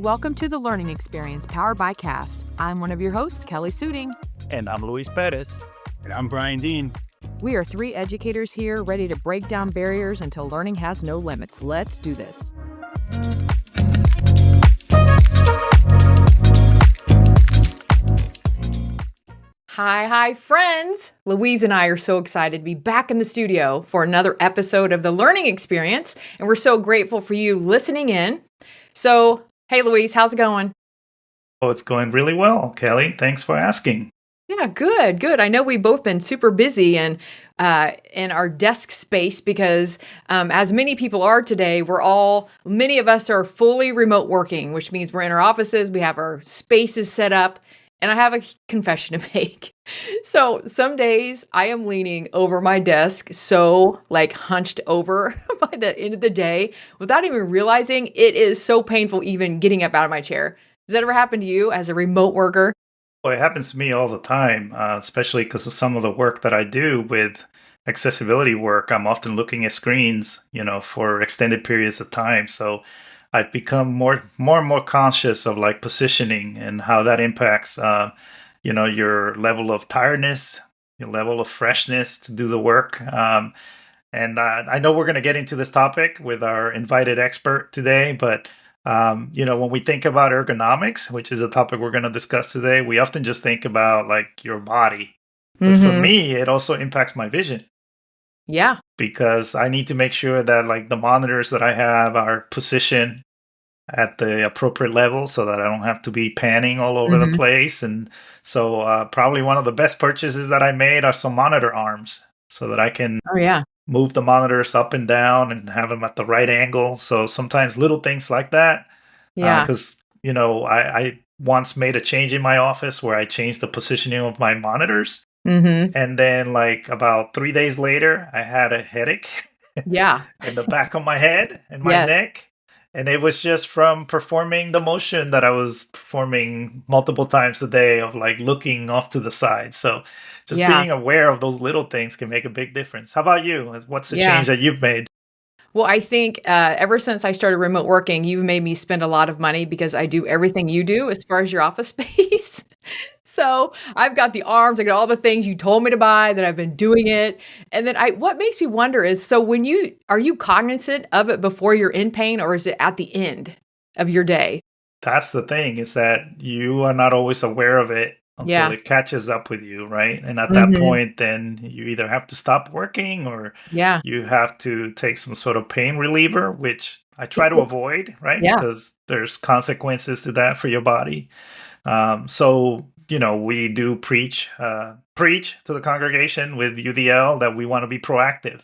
welcome to the Learning Experience powered by CAST. I'm one of your hosts, Kelli Suiting. And I'm Luis Perez. And I'm Brian Dean. We are three educators here ready to break down barriers until learning has no limits. Let's do this. Hi, friends. Louise and I are so excited to be back in the studio for another episode of the Learning Experience, and we're so grateful for you listening in. So, hey, Louise, how's it going? Oh, it's going really well, Kelli. Thanks for asking. Yeah, good. I know we've both been super busy and in our desk space because as many people are today, many of us are fully remote working, which means we're in our offices, we have our spaces set up. And I have a confession to make. So some days I am leaning over my desk, so like hunched over by the end of the day without even realizing it is so painful even getting up out of my chair. Does that ever happen to you as a remote worker? Well, it happens to me all the time, especially because of some of the work that I do with accessibility work. I'm often looking at screens, for extended periods of time. So I've become more and more conscious of like positioning and how that impacts, your level of tiredness, your level of freshness to do the work. And I know we're going to get into this topic with our invited expert today, but when we think about ergonomics, which is a topic we're going to discuss today, we often just think about like your body. But for me, it also impacts my vision. Yeah. Because I need to make sure that like the monitors that I have are positioned at the appropriate level so that I don't have to be panning all over the place. And so probably one of the best purchases that I made are some monitor arms so that I can move the monitors up and down and have them at the right angle. So sometimes little things like that. Yeah. Because, I once made a change in my office where I changed the positioning of my monitors. And then like about 3 days later, I had a headache in the back of my head and my neck. And it was just from performing the motion that I was performing multiple times a day of like looking off to the side. So just being aware of those little things can make a big difference. How about you? What's the change that you've made? Well, I think ever since I started remote working, you've made me spend a lot of money because I do everything you do as far as your office space. So I've got the arms, I got all the things you told me to buy, that I've been doing it. And then what makes me wonder is, so are you cognizant of it before you're in pain, or is it at the end of your day? That's the thing, is that you are not always aware of it until it catches up with you, right? And at that point, then you either have to stop working or you have to take some sort of pain reliever, which I try to avoid, right? Because there's consequences to that for your body. So we do preach to the congregation with UDL that we want to be proactive.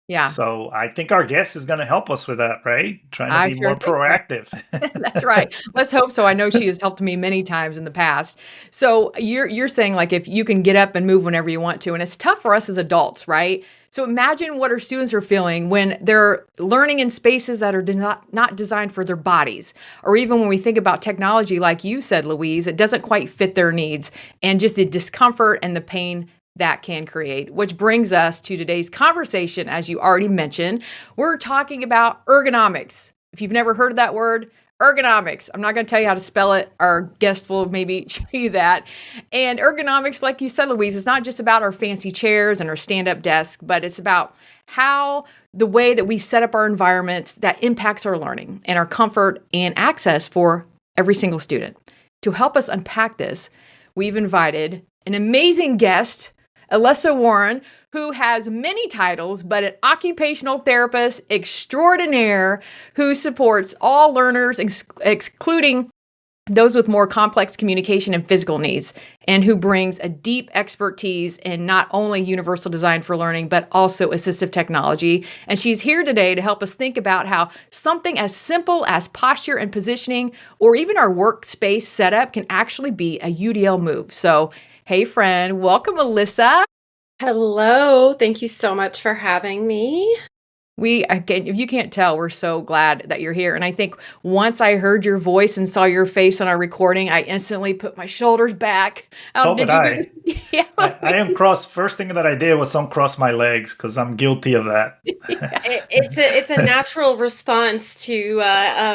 Yeah. So I think our guest is going to help us with that, right? Trying to be more proactive. That's right. Let's hope so. I know she has helped me many times in the past. So you're saying like if you can get up and move whenever you want to, and it's tough for us as adults, right? So imagine what our students are feeling when they're learning in spaces that are not designed for their bodies. Or even when we think about technology, like you said, Louise, it doesn't quite fit their needs, and just the discomfort and the pain that can create, which brings us to today's conversation. As you already mentioned, we're talking about ergonomics. If you've never heard of that word, ergonomics, I'm not going to tell you how to spell it. Our guest will maybe show you that. And ergonomics, like you said, Louise, is not just about our fancy chairs and our stand-up desk, but it's about how the way that we set up our environments that impacts our learning and our comfort and access for every single student. To help us unpack this, we've invited an amazing guest, Elisa Wern, who has many titles, but an occupational therapist extraordinaire who supports all learners, including those with more complex communication and physical needs, and who brings a deep expertise in not only universal design for learning, but also assistive technology. And she's here today to help us think about how something as simple as posture and positioning, or even our workspace setup, can actually be a UDL move. So, hey friend, welcome Elisa. Hello, thank you so much for having me. Again, if you can't tell, we're so glad that you're here. And I think once I heard your voice and saw your face on our recording, I instantly put my shoulders back. So Did did you do I. this? Yeah. I am cross. First thing that I did was uncross my legs because I'm guilty of that. Yeah. It's a natural response to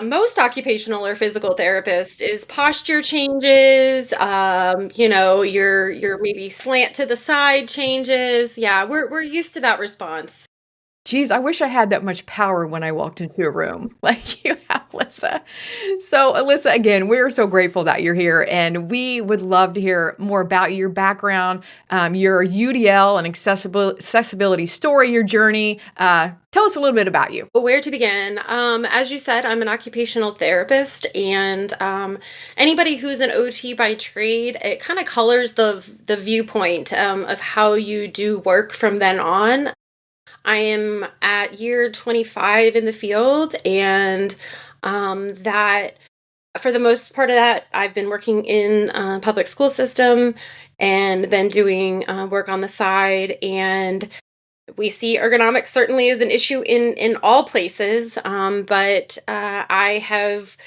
most occupational or physical therapists is posture changes. Your maybe slant to the side changes. Yeah, we're used to that response. Geez, I wish I had that much power when I walked into a room like you have, Alyssa. So, Alyssa, again, we're so grateful that you're here, and we would love to hear more about your background, your UDL and accessibility story, your journey. Tell us a little bit about you. Where to begin? As you said, I'm an occupational therapist, and anybody who's an OT by trade, it kind of colors the viewpoint of how you do work from then on. I am at year 25 in the field, and that for the most part of that, I've been working in public school system and then doing work on the side. And we see ergonomics certainly is an issue in all places, but I have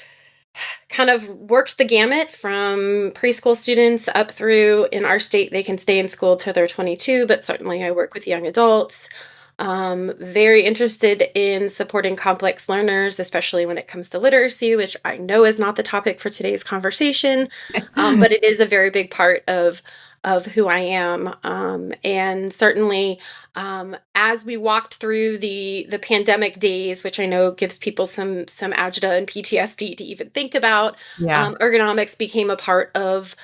kind of worked the gamut from preschool students up through in our state. They can stay in school till they're 22, but certainly I work with young adults. Very interested in supporting complex learners, especially when it comes to literacy, which I know is not the topic for today's conversation, but it is a very big part of who I am. And certainly, as we walked through the pandemic days, which I know gives people some agita and PTSD to even think about, Yeah. ergonomics became a part of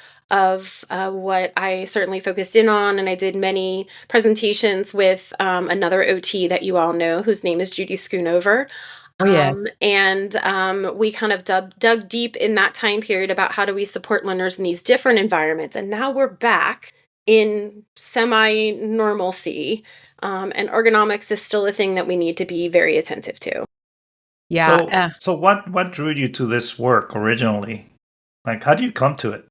what I certainly focused in on. And I did many presentations with another OT that you all know, whose name is Judy Schoonover. Oh, yeah. And we kind of dug deep in that time period about how do we support learners in these different environments. And now we're back in semi-normalcy. And ergonomics is still a thing that we need to be very attentive to. Yeah. So what drew you to this work originally? Like, how do you come to it?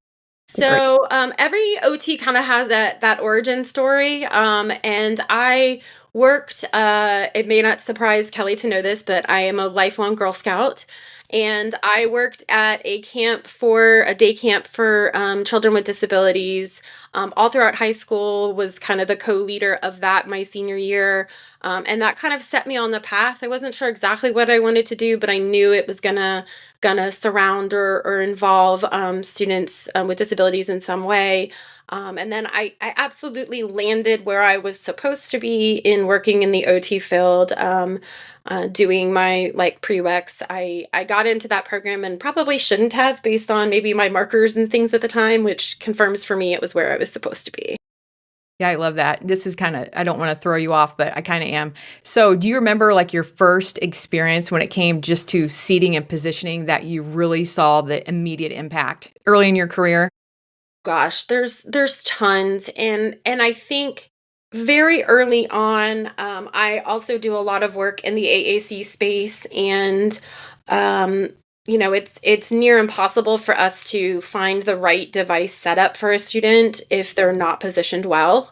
Great. So every OT kind of has that origin story. And I worked, it may not surprise Kelly to know this, but I am a lifelong Girl Scout. And I worked at a day camp for children with disabilities all throughout high school, was kind of the co-leader of that my senior year. And that kind of set me on the path. I wasn't sure exactly what I wanted to do, but I knew it was gonna surround or involve students with disabilities in some way. And then I absolutely landed where I was supposed to be in working in the OT field, doing my prereqs. I got into that program and probably shouldn't have based on maybe my markers and things at the time, which confirms for me it was where I was supposed to be. Yeah, I love that. This is I don't want to throw you off, but I kind of am. So, do you remember your first experience when it came just to seating and positioning that you really saw the immediate impact early in your career? Gosh, there's tons, and I think very early on, I also do a lot of work in the AAC space, and it's near impossible for us to find the right device setup for a student if they're not positioned well,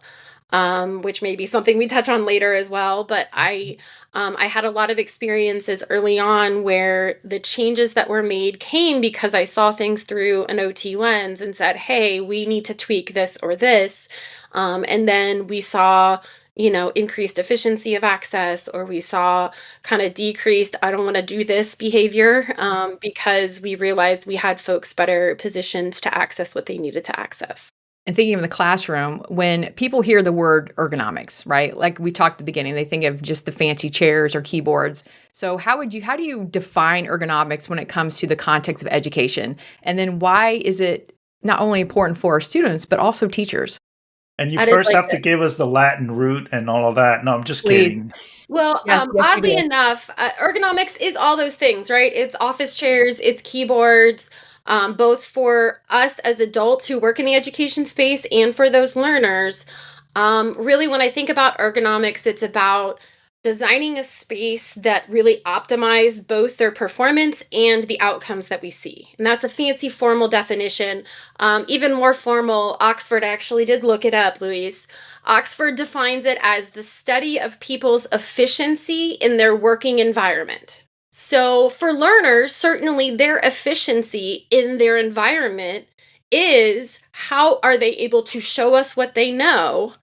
which may be something we touch on later as well. But I had a lot of experiences early on where the changes that were made came because I saw things through an OT lens and said, hey, we need to tweak this or this. And then we saw, increased efficiency of access, or we saw kind of decreased, I don't want to do this behavior, because we realized we had folks better positioned to access what they needed to access. And thinking of the classroom, when people hear the word ergonomics, right? Like we talked at the beginning, they think of just the fancy chairs or keyboards. So how do you define ergonomics when it comes to the context of education? And then why is it not only important for our students, but also teachers? And you That is first have to give us the Latin root and all of that. No, I'm just Please. kidding. Well, Yes, yes, you oddly do. enough, ergonomics is all those things, right? It's office chairs, it's keyboards, both for us as adults who work in the education space and for those learners. Really, when I think about ergonomics, it's about Designing a space that really optimize both their performance and the outcomes that we see. And that's a fancy formal definition. Even more formal, Oxford actually did look it up, Luis. Oxford defines it as the study of people's efficiency in their working environment. So for learners, certainly their efficiency in their environment is how are they able to show us what they know,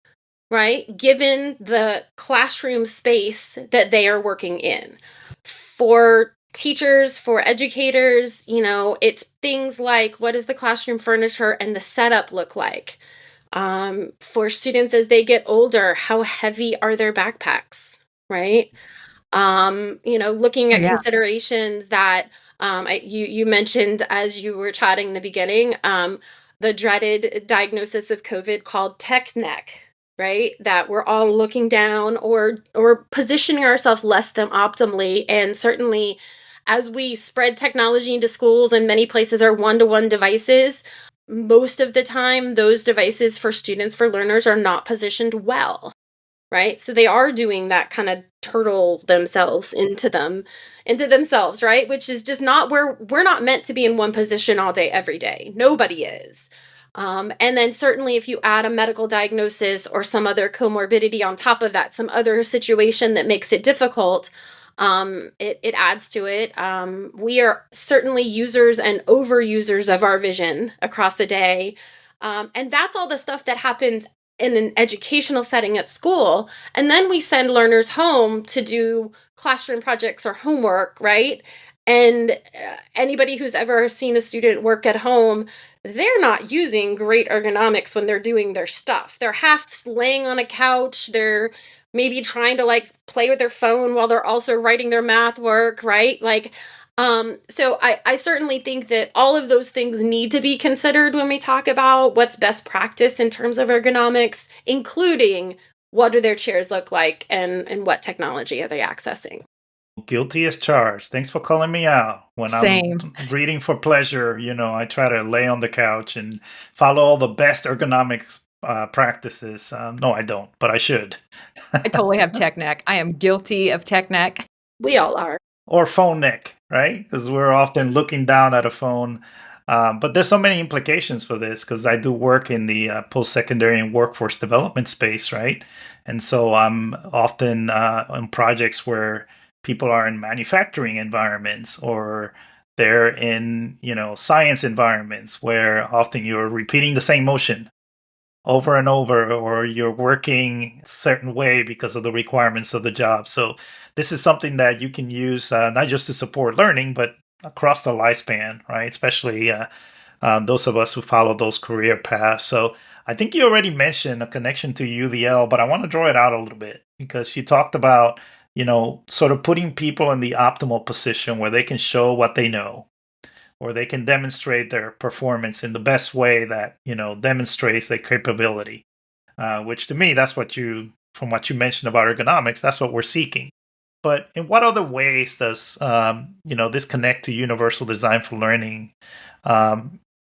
right? Given the classroom space that they are working in. For teachers, for educators, it's things like what does the classroom furniture and the setup look like? For students as they get older, how heavy are their backpacks, right? Looking Oh, at yeah. considerations that you mentioned as you were chatting in the beginning, the dreaded diagnosis of COVID called tech neck, right? That we're all looking down or positioning ourselves less than optimally, and certainly as we spread technology into schools and many places are one-to-one devices, most of the time those devices for students, for learners, are not positioned well, right? So they are doing that kind of turtle themselves into themselves, right? Which is just not where we're not meant to be in one position all day, every day. Nobody is. And then certainly if you add a medical diagnosis or some other comorbidity on top of that, some other situation that makes it difficult, it adds to it. We are certainly users and overusers of our vision across a day. And that's all the stuff that happens in an educational setting at school. And then we send learners home to do classroom projects or homework, right? And anybody who's ever seen a student work at home, they're not using great ergonomics when they're doing their stuff. They're half laying on a couch. They're maybe trying to like play with their phone while they're also writing their math work, right? So I certainly think that all of those things need to be considered when we talk about what's best practice in terms of ergonomics, including what do their chairs look like and what technology are they accessing. Guilty as charged. Thanks for calling me out. When I'm Same. reading for pleasure, I try to lay on the couch and follow all the best ergonomics practices. No, I don't, but I should. I totally have tech neck. I am guilty of tech neck. We all are. Or phone neck, right? Because we're often looking down at a phone. But there's so many implications for this because I do work in the post-secondary and workforce development space, right? And so I'm often on projects where people are in manufacturing environments or they're in, science environments where often you're repeating the same motion over and over, or you're working a certain way because of the requirements of the job. So this is something that you can use not just to support learning, but across the lifespan, right? Especially those of us who follow those career paths. So I think you already mentioned a connection to UDL, but I want to draw it out a little bit because you talked about, sort of putting people in the optimal position where they can show what they know or they can demonstrate their performance in the best way that demonstrates their capability, which to me that's from what you mentioned about ergonomics, that's what we're seeking. But in what other ways does this connect to universal design for learning,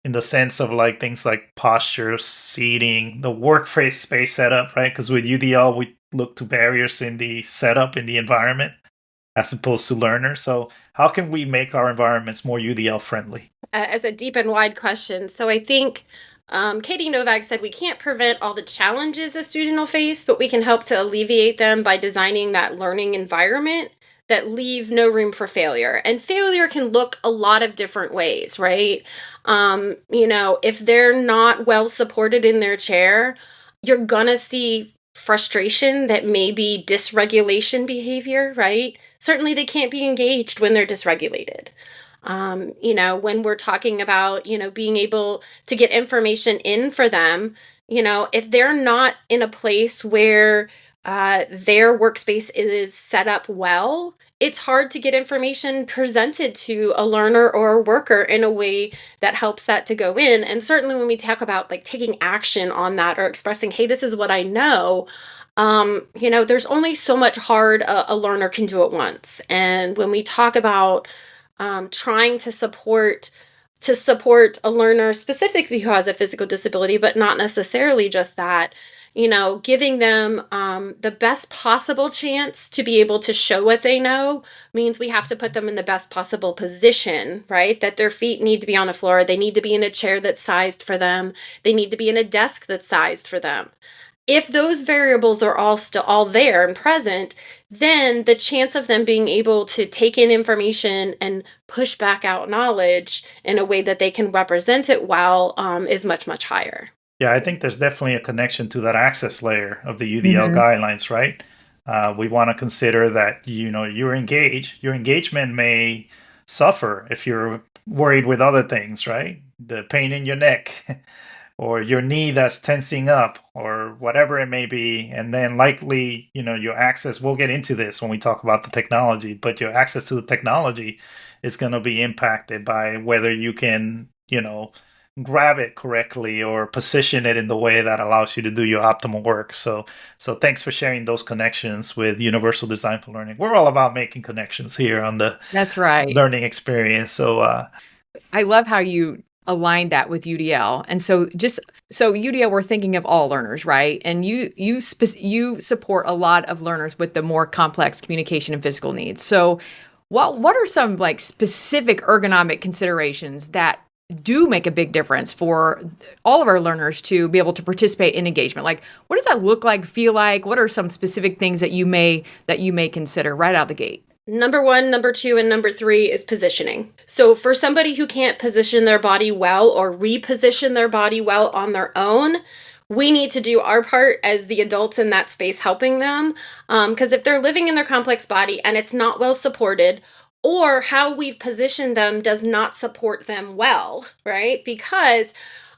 in the sense of like things like posture, seating, the workspace space setup, right? Because with UDL we look to barriers in the setup in the environment as opposed to learners. So how can we make our environments more UDL friendly? As a deep and wide question. So I think Katie Novak said we can't prevent all the challenges a student will face, but we can help to alleviate them by designing that learning environment that leaves no room for failure. And failure can look a lot of different ways, right? If they're not well supported in their chair, you're gonna see frustration that may be dysregulation behavior, right? Certainly they can't be engaged when they're dysregulated. When we're talking about, being able to get information in for them, if they're not in a place where their workspace is set up well, it's hard to get information presented to a learner or a worker in a way that helps that to go in. And certainly when we talk about like taking action on that or expressing, hey, this is what I know, there's only so much hard a learner can do at once. And when we talk about trying to support a learner specifically who has a physical disability, but not necessarily just that. Giving them the best possible chance to be able to show what they know means we have to put them in the best possible position, right? That their feet need to be on the floor. They need to be in a chair that's sized for them. They need to be in a desk that's sized for them. If those variables are all there and present, then the chance of them being able to take in information and push back out knowledge in a way that they can represent it well is much, much higher. Yeah, I think there's definitely a connection to that access layer of the UDL Mhm. guidelines, right? We want to consider that you're engaged. Your engagement may suffer if you're worried with other things, right? The pain in your neck, or your knee that's tensing up, or whatever it may be. And then likely, your access. We'll get into this when we talk about the technology, but your access to the technology is going to be impacted by whether you can, grab it correctly or position it in the way that allows you to do your optimal work. So thanks for sharing those connections with Universal Design for Learning. We're all about making connections here on the That's right. learning experience. So I love how you align that with UDL. And so UDL, we're thinking of all learners, right? And you support a lot of learners with the more complex communication and physical needs. So what are some like specific ergonomic considerations that do make a big difference for all of our learners to be able to participate in engagement? Like, what does that look like, feel like? What are some specific things that you may consider right out the gate? Number one, number two, and number three is positioning. So for somebody who can't position their body well or reposition their body well on their own, we need to do our part as the adults in that space helping them. Because if they're living in their complex body and it's not well supported, or how we've positioned them does not support them well, right? Because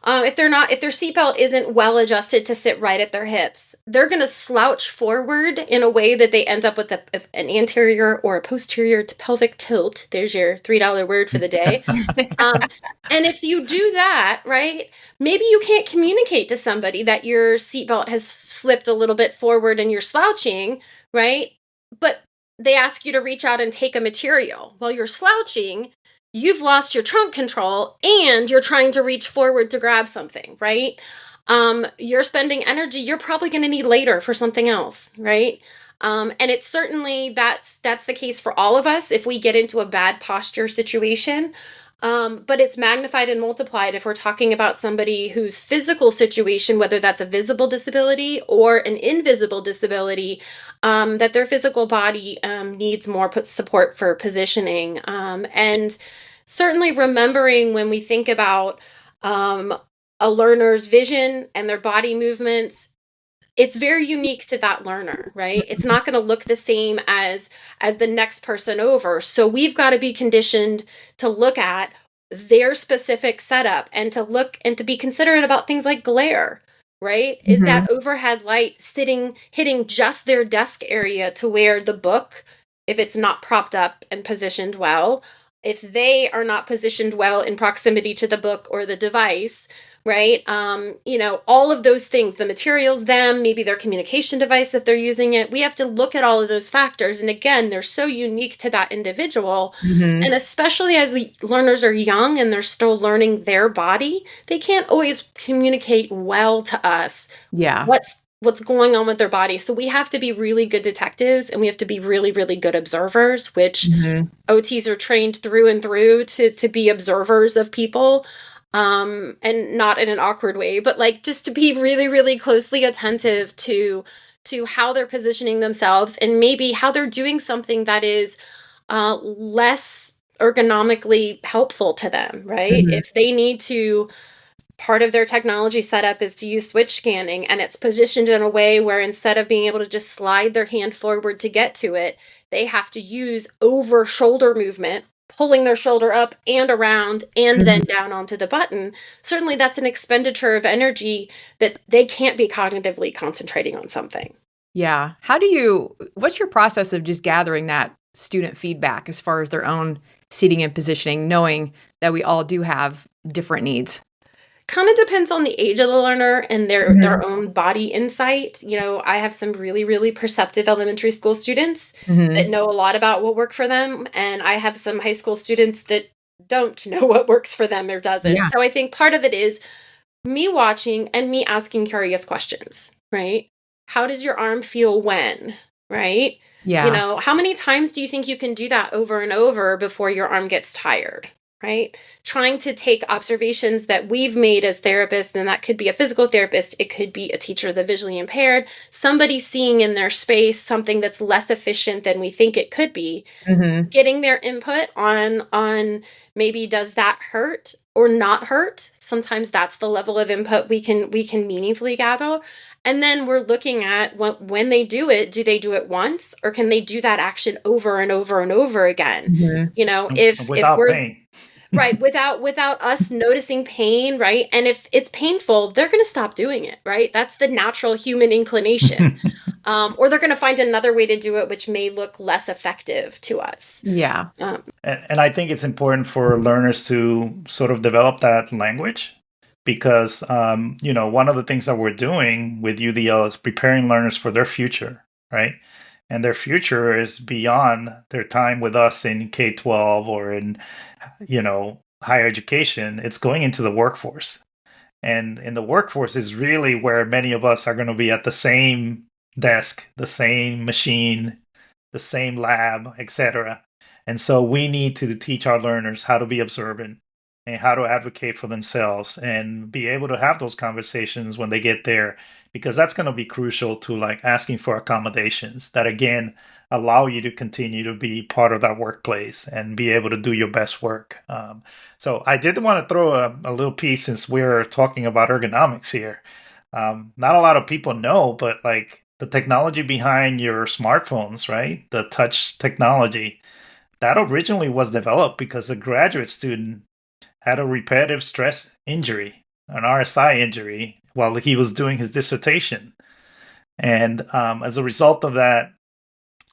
if their seatbelt isn't well adjusted to sit right at their hips, they're going to slouch forward in a way that they end up with an anterior or a posterior to pelvic tilt. There's your $3 word for the day. Um, and if you do that, right, maybe you can't communicate to somebody that your seatbelt has slipped a little bit forward and you're slouching, right? But they ask you to reach out and take a material. While you're slouching, you've lost your trunk control and you're trying to reach forward to grab something, right? You're spending energy you're probably going to need later for something else, right? And it's certainly that's the case for all of us if we get into a bad posture situation. But it's magnified and multiplied if we're talking about somebody whose physical situation, whether that's a visible disability or an invisible disability, that their physical body needs more support for positioning. And certainly remembering when we think about a learner's vision and their body movements, it's very unique to that learner, right? It's not going to look the same as the next person over. So we've got to be conditioned to look at their specific setup and to be considerate about things like glare, right? Is Mhm. that overhead light hitting just their desk area to where the book, if it's not propped up and positioned well, if they are not positioned well in proximity to the book or the device, right? All of those things, the materials, maybe their communication device, if they're using it, we have to look at all of those factors. And again, they're so unique to that individual. Mhm. And especially as learners are young and they're still learning their body, they can't always communicate well to us Yeah. what's going on with their body. So we have to be really good detectives and we have to be really, really good observers, which Mhm. OTs are trained through and through to be observers of people, and not in an awkward way, but like just to be really, really closely attentive to how they're positioning themselves and maybe how they're doing something that is less ergonomically helpful to them, right? Mhm. If they need to, part of their technology setup is to use switch scanning and it's positioned in a way where instead of being able to just slide their hand forward to get to it, they have to use over shoulder movement, pulling their shoulder up and around and then Mhm. down onto the button. Certainly that's an expenditure of energy that they can't be cognitively concentrating on something. Yeah. What's your process of just gathering that student feedback as far as their own seating and positioning, knowing that we all do have different needs? Kind of depends on the age of the learner and their Mhm. own body insight. I have some really, really perceptive elementary school students that Mhm. know a lot about what worked for them, and I have some high school students that don't know what works for them or doesn't. Yeah. So I think part of it is me watching and me asking curious questions, right? How does your arm feel when, right? Yeah. How many times do you think you can do that over and over before your arm gets tired, right? Trying to take observations that we've made as therapists, and that could be a physical therapist, it could be a teacher of the visually impaired, somebody seeing in their space something that's less efficient than we think it could be, Mhm. getting their input on maybe does that hurt or not hurt. Sometimes that's the level of input we can meaningfully gather. And then we're looking at when they do they do it once, or can they do that action over and over and over again? Mhm. If Without we're pain. right, without us noticing pain, right? And if it's painful, they're going to stop doing it, right? That's the natural human inclination. Or they're going to find another way to do it, which may look less effective to us. Yeah. Um, And I think it's important for learners to sort of develop that language because, one of the things that we're doing with UDL is preparing learners for their future, right? And their future is beyond their time with us in K-12 or in, higher education. It's going into the workforce. And in the workforce is really where many of us are going to be at the same desk, the same machine, the same lab, etc. And so we need to teach our learners how to be observant and how to advocate for themselves and be able to have those conversations when they get there, because that's going to be crucial to like asking for accommodations that again allow you to continue to be part of that workplace and be able to do your best work. So I did want to throw a little piece since we're talking about ergonomics here. Not a lot of people know, but like the technology behind your smartphones, right? The touch technology that originally was developed because a graduate student had a repetitive stress injury, an RSI injury, while he was doing his dissertation. And as a result of that,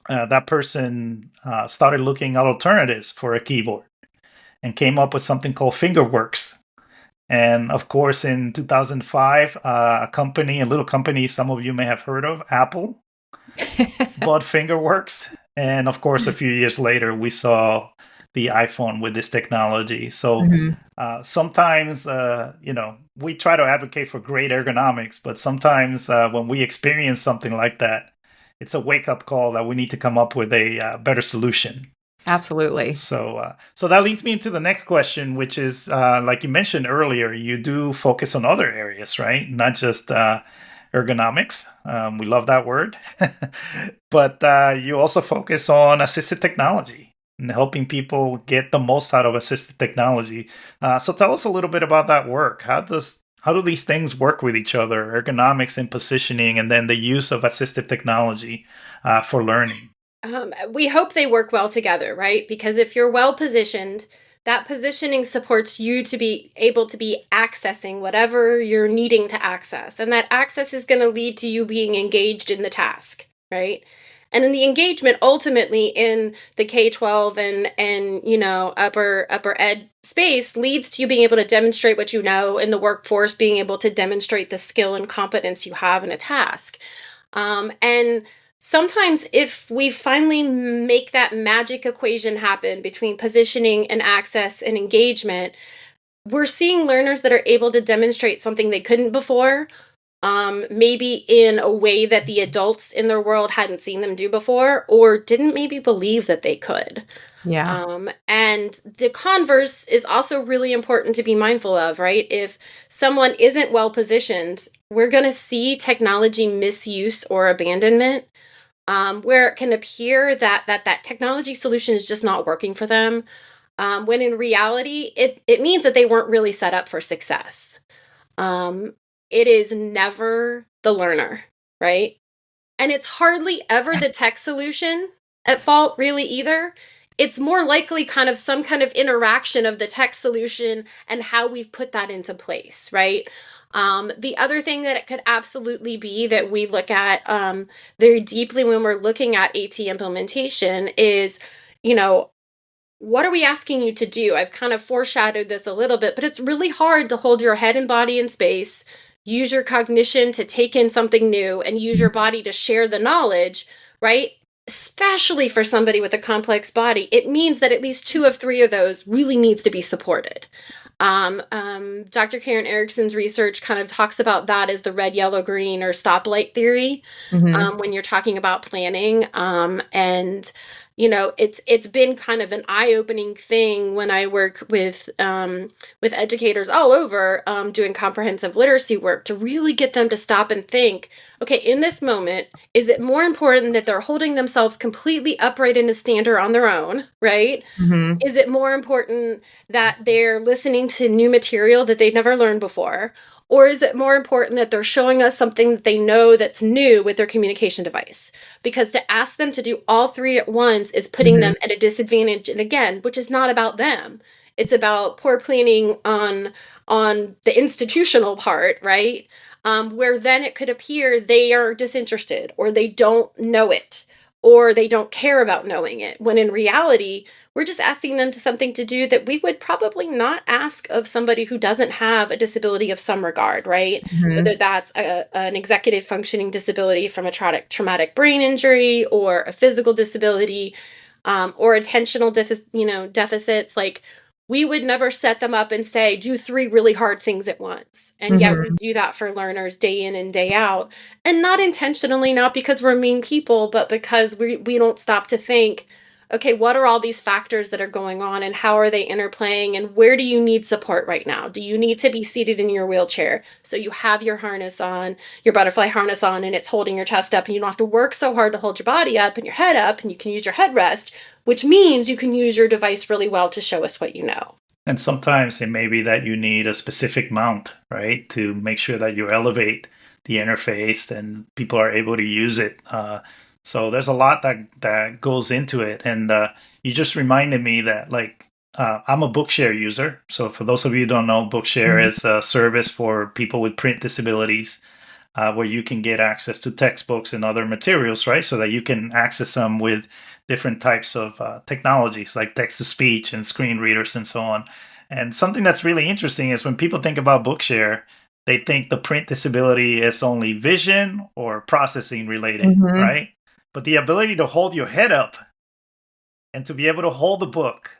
that person started looking at alternatives for a keyboard and came up with something called Fingerworks. And of course, in 2005, a little company some of you may have heard of, Apple, bought Fingerworks. And of course, a few years later, we saw the iPhone with this technology. So Mhm. sometimes, we try to advocate for great ergonomics, but sometimes when we experience something like that, it's a wake up call that we need to come up with a better solution. Absolutely. So that leads me into the next question, which is like you mentioned earlier, you do focus on other areas, right? Not just ergonomics. We love that word, but you also focus on assistive technology and helping people get the most out of assistive technology. So tell us a little bit about that work. How do these things work with each other? Ergonomics and positioning, and then the use of assistive technology for learning. we hope they work well together, right? Because if you're well positioned, that positioning supports you to be able to be accessing whatever you're needing to access. And that access is going to lead to you being engaged in the task, right? And then the engagement ultimately in the K-12 and upper ed space leads to you being able to demonstrate what you know in the workforce, being able to demonstrate the skill and competence you have in a task. And sometimes if we finally make that magic equation happen between positioning and access and engagement, we're seeing learners that are able to demonstrate something they couldn't before, maybe in a way that the adults in their world hadn't seen them do before, or didn't maybe believe that they could. Yeah. And the converse is also really important to be mindful of, right? If someone isn't well positioned, we're going to see technology misuse or abandonment, where it can appear that technology solution is just not working for them, when in reality, it means that they weren't really set up for success. Um, it is never the learner, right? And it's hardly ever the tech solution at fault, really, either. It's more likely kind of some kind of interaction of the tech solution and how we've put that into place, right? The other thing that it could absolutely be that we look at very deeply when we're looking at AT implementation is, you know, what are we asking you to do? I've kind of foreshadowed this a little bit, but it's really hard to hold your head and body in space, use your cognition to take in something new, and use your body to share the knowledge, right? Especially for somebody with a complex body, it means that at least two of three of those really needs to be supported. Dr. Karen Erickson's research kind of talks about that as the red, yellow, green or stoplight theory, Mhm. when you're talking about planning. And it's been kind of an eye-opening thing when I work with educators all over, doing comprehensive literacy work, to really get them to stop and think, okay, in this moment, is it more important that they're holding themselves completely upright in a stander on their own, right? Mhm. Is it more important that they're listening to new material that they've never learned before? Or is it more important that they're showing us something that they know that's new with their communication device? Because to ask them to do all three at once is putting them Mhm. at a disadvantage. And again, which is not about them. It's about poor planning on the institutional part, right? Where then it could appear they are disinterested, or they don't know it, or they don't care about knowing it. When in reality, we're just asking them to something to do that we would probably not ask of somebody who doesn't have a disability of some regard, right? Whether Mhm. that's an executive functioning disability from a traumatic brain injury, or a physical disability, or attentional deficits. Like, we would never set them up and say, do three really hard things at once. And yet we Mhm. do that for learners day in and day out. And not intentionally, not because we're mean people, but because we don't stop to think, okay, what are all these factors that are going on, and how are they interplaying, and where do you need support right now? Do you need to be seated in your wheelchair so you have your harness on, your butterfly harness on, and it's holding your chest up, and you don't have to work so hard to hold your body up and your head up, and you can use your headrest, which means you can use your device really well to show us what you know. And sometimes it may be that you need a specific mount, right, to make sure that you elevate the interface and people are able to use it. So there's a lot that goes into it. And you just reminded me that, like, I'm a Bookshare user. So for those of you who don't know, Bookshare Mhm. is a service for people with print disabilities, where you can get access to textbooks and other materials, right? So that you can access them with different types of technologies like text to speech and screen readers and so on. And something that's really interesting is when people think about Bookshare, they think the print disability is only vision or processing related, Mhm. right? But the ability to hold your head up and to be able to hold the book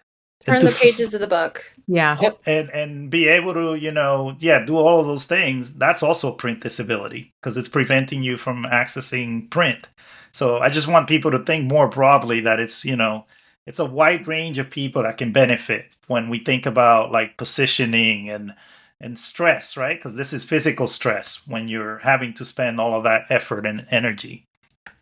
and Turn to the pages of the book. Yeah. Yep. and be able to, yeah, do all of those things, that's also print disability because it's preventing you from accessing print. So I just want people to think more broadly that it's a wide range of people that can benefit when we think about, like, positioning and stress, right? Because this is physical stress when you're having to spend all of that effort and energy.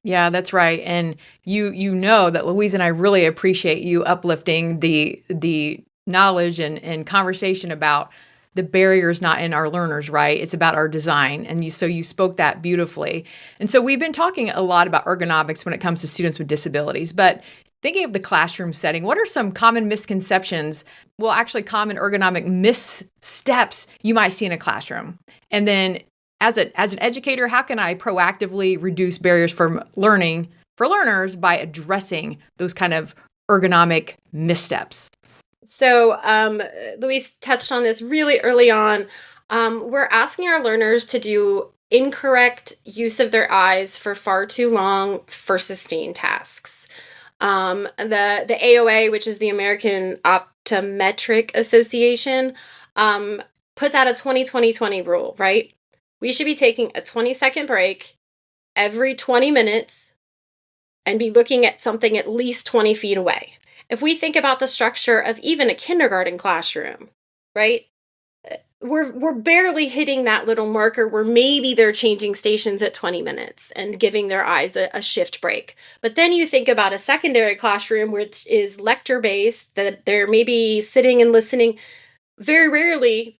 Yeah, that's right. And you know that Louise and I really appreciate you uplifting the knowledge and conversation about the barriers not in our learners, right? It's about our design. And you spoke that beautifully. And so we've been talking a lot about ergonomics when it comes to students with disabilities, but thinking of the classroom setting, what are some common misconceptions, well, actually common ergonomic missteps you might see in a classroom? And then as an educator, how can I proactively reduce barriers from learning for learners by addressing those kind of ergonomic missteps? So, Luis touched on this really early on. We're asking our learners to do incorrect use of their eyes for far too long for sustained tasks. The AOA, which is the American Optometric Association, um, puts out a 20-20-20 rule, right? We should be taking a 20-second break every 20 minutes and be looking at something at least 20 feet away. If we think about the structure of even a kindergarten classroom, right? We're barely hitting that little marker where maybe they're changing stations at 20 minutes and giving their eyes a shift break. But then you think about a secondary classroom, which is lecture based, that they're maybe sitting and listening. Very rarely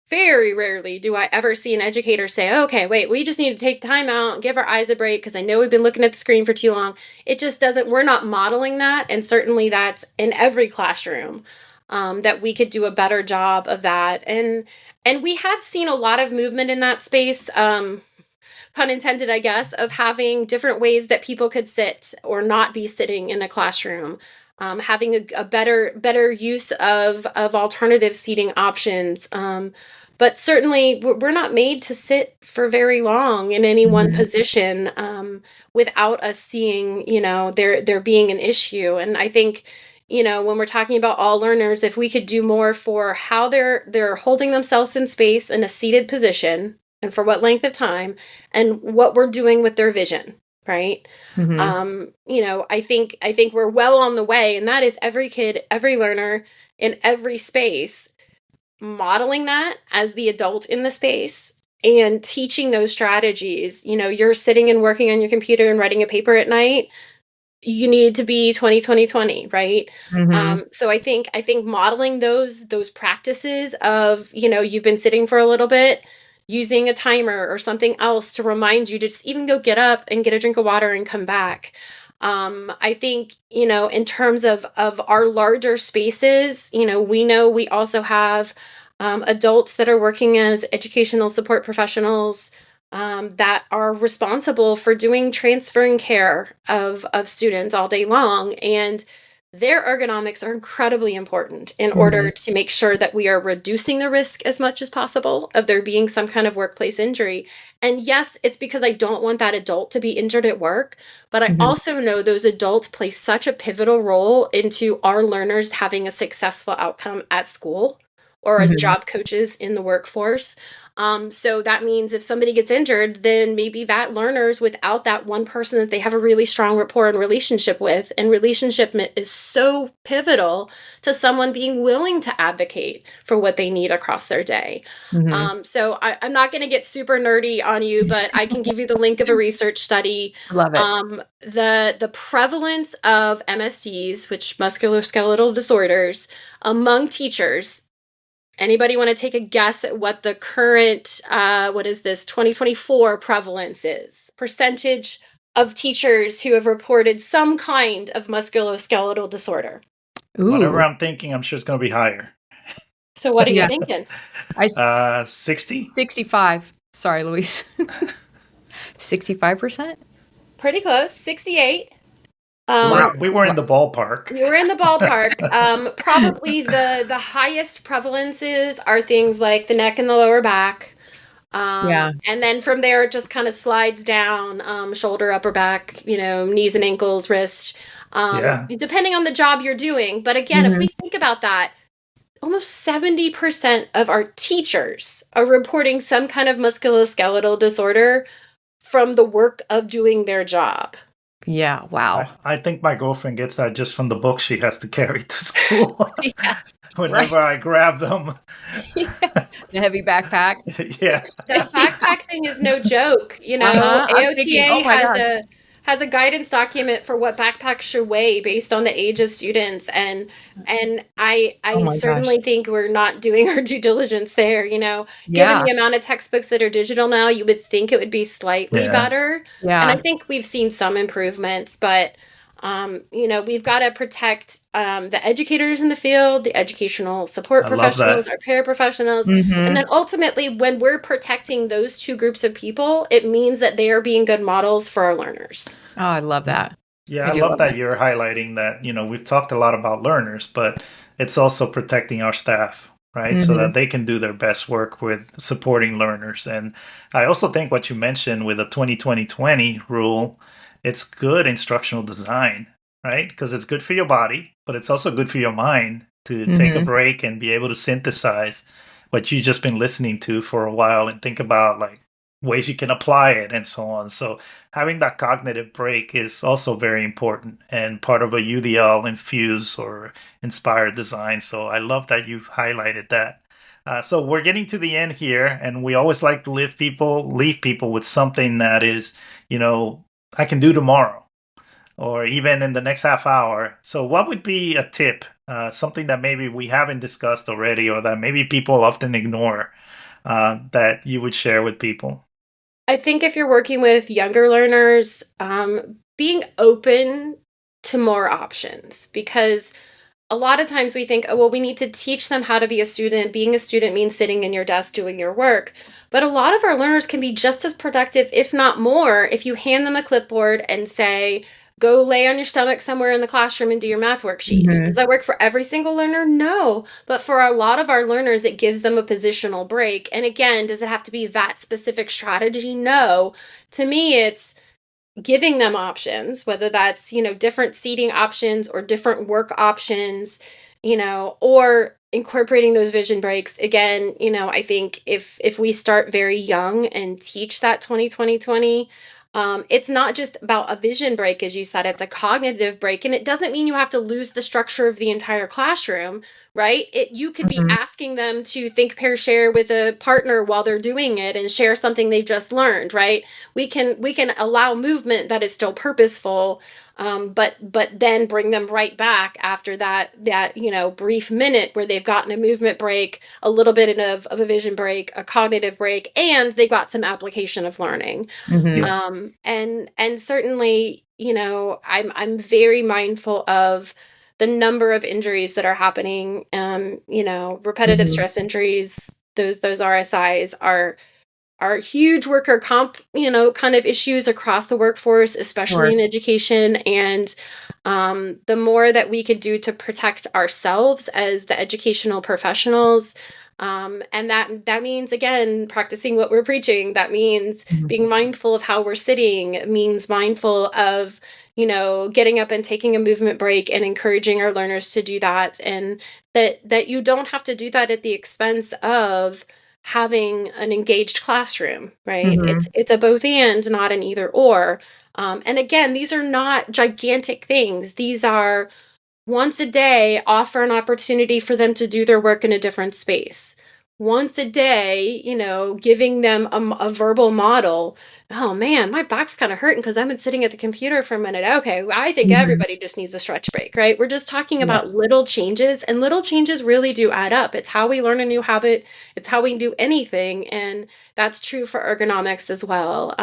do I ever see an educator say, okay, wait, we just need to take time out and give our eyes a break because I know we've been looking at the screen for too long. It just doesn't, we're not modeling that. And certainly that's in every classroom, that we could do a better job of that. And we have seen a lot of movement in that space. Pun intended, I guess, of having different ways that people could sit or not be sitting in a classroom, having a better use of alternative seating options. But certainly, we're not made to sit for very long in any one Mhm. position, without us seeing, there being an issue. And I think, when we're talking about all learners, if we could do more for how they're holding themselves in space in a seated position and for what length of time and what we're doing with their vision, right? Mhm. I think we're well on the way, and that is every kid, every learner in every space modeling that as the adult in the space and teaching those strategies. You're sitting and working on your computer and writing a paper at night. You need to be 20 20 20, right? Mhm. So I think modeling those practices of, you've been sitting for a little bit, using a timer or something else to remind you to just even go get up and get a drink of water and come back. I think, in terms of our larger spaces, we know we also have adults that are working as educational support professionals, that are responsible for doing transferring care of students all day long. And their ergonomics are incredibly important in order Mhm. to make sure that we are reducing the risk as much as possible of there being some kind of workplace injury. And yes, it's because I don't want that adult to be injured at work, but I Mhm. also know those adults play such a pivotal role into our learners having a successful outcome at school or as Mhm. job coaches in the workforce. So that means if somebody gets injured, then maybe that learner's without that one person that they have a really strong rapport and relationship with. And is so pivotal to someone being willing to advocate for what they need across their day. Mhm. I'm not going to get super nerdy on you, but I can give you the link of a research study. Love it. The prevalence of MSDs, which musculoskeletal disorders, among teachers. Anybody want to take a guess at what the current, what is this, 2024 prevalence is? Percentage of teachers who have reported some kind of musculoskeletal disorder. Whatever Ooh. I'm thinking, I'm sure it's going to be higher. So what are you Yeah. thinking? I s 60? 65. Sorry, Luis. 65%? Pretty close, 68. Wow. We were in the ballpark. You were in the ballpark. Probably the highest prevalences are things like the neck and the lower back. Yeah. And then from there, it just kind of slides down, shoulder, upper back, knees and ankles, wrist, Yeah. depending on the job you're doing. But again, if Mhm. we think about that, almost 70% of our teachers are reporting some kind of musculoskeletal disorder from the work of doing their job. Yeah, wow. I think my girlfriend gets that just from the books she has to carry to school. Yeah, right. Whenever I grab them. The heavy backpack. Yeah. That Yeah. backpack thing is no joke. I'm thinking, "Oh AOTA my has gosh." a guidance document for what backpacks should weigh based on the age of students, and Oh I my gosh. certainly think we're not doing our due diligence there. Given Yeah. the amount of textbooks that are digital now, you would think it would be slightly Yeah. better, and I Yeah. think we've seen some improvements, but we've got to protect the educators in the field, the educational support I love professionals, that. our paraprofessionals, and then Mhm. ultimately, when we're protecting those two groups of people, it means that they are being good models for our learners. Oh, I love that. Yeah, I I do love love that that. you're highlighting that, we've talked a lot about learners, but it's also protecting our staff, right? So that Mhm. they can do their best work with supporting learners. And I also think what you mentioned with the 20-20-20 rule, it's good instructional design, right? Because it's good for your body, but it's also good for your mind to take a Mhm. break and be able to synthesize what you've just been listening to for a while and think about like ways you can apply it and so on. So having that cognitive break is also very important and part of a UDL infused or inspired design. So I love that you've highlighted that. So we're getting to the end here, and we always like to leave people with something that is, you know, I can do tomorrow or even in the next half hour. So what would be a tip, something that maybe we haven't discussed already, or that maybe people often ignore, that you would share with people? I think if you're working with younger learners, being open to more options, because a lot of times we think, oh, well, we need to teach them how to be a student. Being a student means sitting in your desk doing your work. But a lot of our learners can be just as productive, if not more, if you hand them a clipboard and say, go lay on your stomach somewhere in the classroom and do your math worksheet. Does Mhm. that work for every single learner? No. But for a lot of our learners, it gives them a positional break. And again, does it have to be that specific strategy? No. To me, it's giving them options, whether that's, different seating options or different work options, or incorporating those vision breaks. Again, I think if we start very young and teach that 20 20 20, it's not just about a vision break, as you said, it's a cognitive break. And it doesn't mean you have to lose the structure of the entire classroom, right? You could be Mhm. asking them to think, pair, share with a partner while they're doing it and share something they've just learned, right? We can allow movement that is still purposeful, but then bring them right back after that brief minute where they've gotten a movement break, a little bit of a vision break, a cognitive break, and they got some application of learning. Mhm. And certainly, I'm very mindful of the number of injuries that are happening. Repetitive Mhm. stress injuries, those RSIs are huge worker comp, kind of issues across the workforce, especially Sure. in education. And the more that we could do to protect ourselves as the educational professionals, and that means, again, practicing what we're preaching. That means Mhm. being mindful of how we're sitting. It means mindful of, getting up and taking a movement break and encouraging our learners to do that. And that you don't have to do that at the expense of having an engaged classroom, right? It's Mhm. it's a both and, not an either or. And again, these are not gigantic things. These are once a day, offer an opportunity for them to do their work in a different space. Once a day, giving them a verbal model. Oh man, my back's kind of hurting because I've been sitting at the computer for a minute. Okay, I think Mhm. everybody just needs a stretch break, right? We're just talking Yeah. about little changes, and little changes really do add up. It's how we learn a new habit, it's how we do anything. And that's true for ergonomics as well.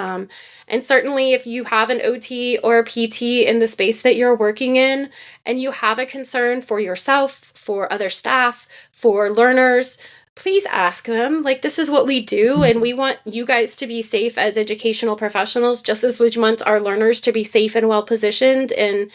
And certainly, if you have an OT or a PT in the space that you're working in, and you have a concern for yourself, for other staff, for learners, please ask them. Like, this is what we do, and we want you guys to be safe as educational professionals, just as we want our learners to be safe and well positioned. And,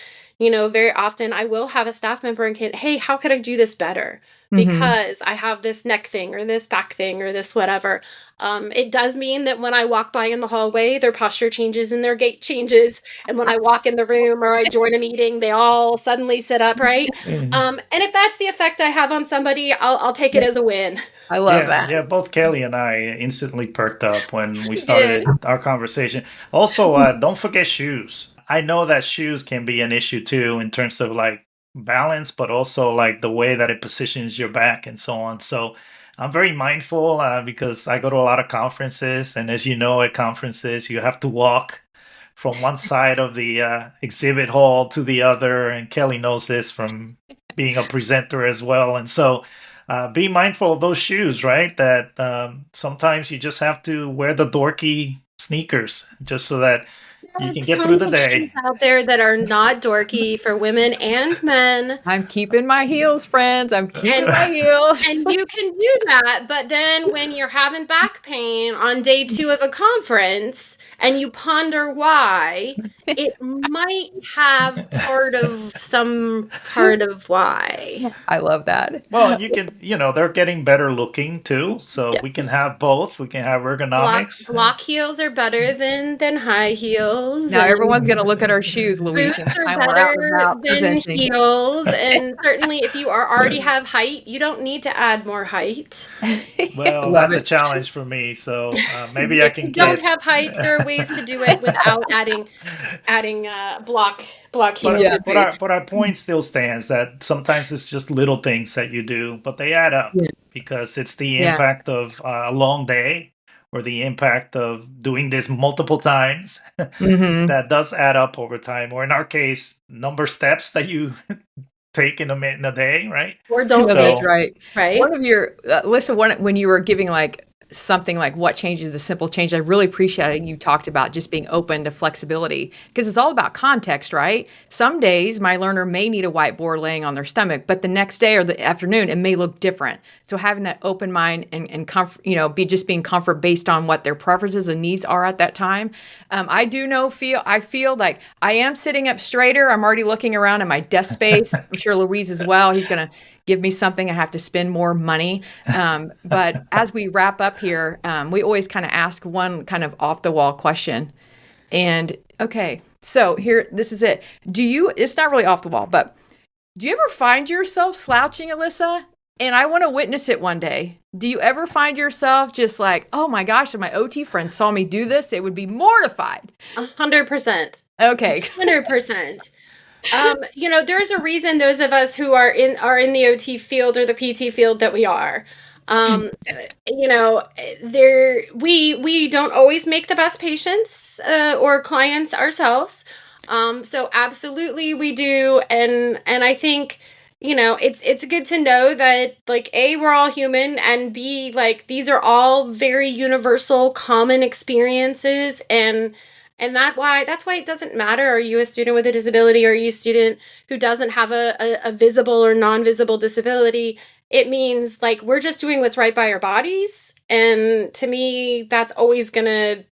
very often I will have a staff member and kid, hey, how could I do this better? Mhm. Because I have this neck thing or this back thing or this whatever. It does mean that when I walk by in the hallway, their posture changes and their gait changes. And when I walk in the room or I join a meeting, they all suddenly sit up, right? Mhm. And if that's the effect I have on somebody, I'll take it Yeah. as a win. I love Yeah, that. yeah, both Kelly and I instantly perked up when we You did. started our conversation. Also, don't forget shoes. I know that shoes can be an issue too in terms of like balance, but also like the way that it positions your back and so on. So I'm very mindful because I go to a lot of conferences, and as you know, at conferences, you have to walk from one side of the exhibit hall to the other. And Kelly knows this from being a presenter as well. And so be mindful of those shoes, right? That sometimes you just have to wear the dorky sneakers just so that There you are can get through tons the of shoes day. out there that are not dorky for women and men. I'm keeping my heels, friends. I'm keeping And my heels. And you can do that, but then when you're having back pain on day 2 of a conference and you ponder why, it might have some part of why. I love that. Well, and you can, they're getting better looking too. So we can Yes. have both. We can have ergonomics. Block heels are better than high heels, Now and everyone's gonna look at our shoes, Luis, boots next are time we're out better and about than presenting. heels. And certainly if you are already have height, you don't need to add more height. Well, Love that's a it. challenge for me. So maybe I If can you don't get. have height, there are ways to do it without adding block heels Yeah. and boots. But our point still stands that sometimes it's just little things that you do, but they add up Yeah. because it's the Yeah. impact of a long day or the impact of doing this multiple times Mhm. that does add up over time. Or in our case, number of steps that you take in in a day, right? Or don't No, that's take, So right. right? One of your Listen, when you were giving like something like what changes the simple change, I really appreciated you talked about just being open to flexibility because it's all about context, right? Some days my learner may need a whiteboard laying on their stomach, but the next day or the afternoon it may look different. So having that open mind and comfort, being comfort based on what their preferences and needs are at that time. I feel like I am sitting up straighter. I'm already looking around at my desk space. I'm sure Louise as well. He's gonna give me something. I have to spend more money. But as we wrap up here, we always kind of ask one kind of off the wall question. And okay, so here, this is it. It's not really off the wall, but do you ever find yourself slouching, Elisa? And I want to witness it one day. Do you ever find yourself just like, oh my gosh, if my OT friends saw me do this, they would be mortified? 100%. Okay. 100%. There's a reason those of us who are in the OT field or the PT field that we are. We don't always make the best patients or clients ourselves. So absolutely we do. And I think, it's good to know that like A, we're all human, and B, like these are all very universal, common experiences. And that's why it doesn't matter. Are you a student with a disability? Or are you a student who doesn't have a visible or non-visible disability? It means like we're just doing what's right by our bodies. And to me, that's always going to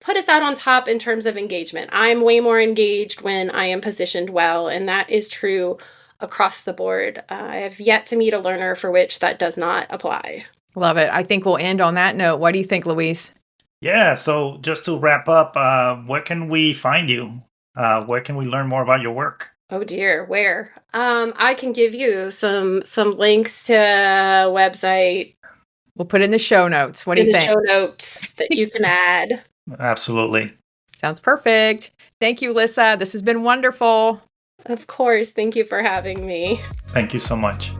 put us out on top in terms of engagement. I'm way more engaged when I am positioned well, and that is true across the board. I have yet to meet a learner for which that does not apply. Love it. I think we'll end on that note. What do you think, Luis? Yeah, so just to wrap up, where can we find you? Where can we learn more about your work? Oh dear, where? I can give you some links to a website. We'll put it in the show notes. What do you think? In the show notes that you can add. Absolutely. Sounds perfect. Thank you, Elisa. This has been wonderful. Of course. Thank you for having me. Thank you so much.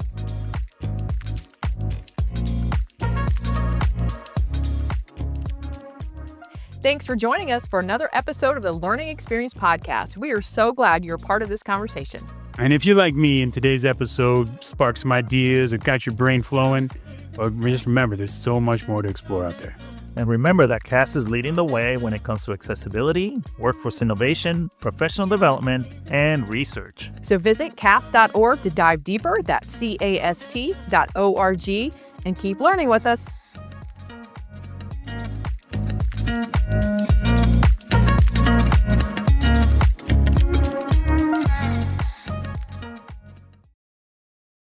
Thanks for joining us for another episode of the Learning Experience Podcast. We are so glad you're a part of this conversation. And if you're like me and today's episode sparked some ideas or got your brain flowing, well, just remember there's so much more to explore out there. And remember that CAST is leading the way when it comes to accessibility, workforce innovation, professional development, and research. So visit cast.org to dive deeper. That's CAST.org, and keep learning with us.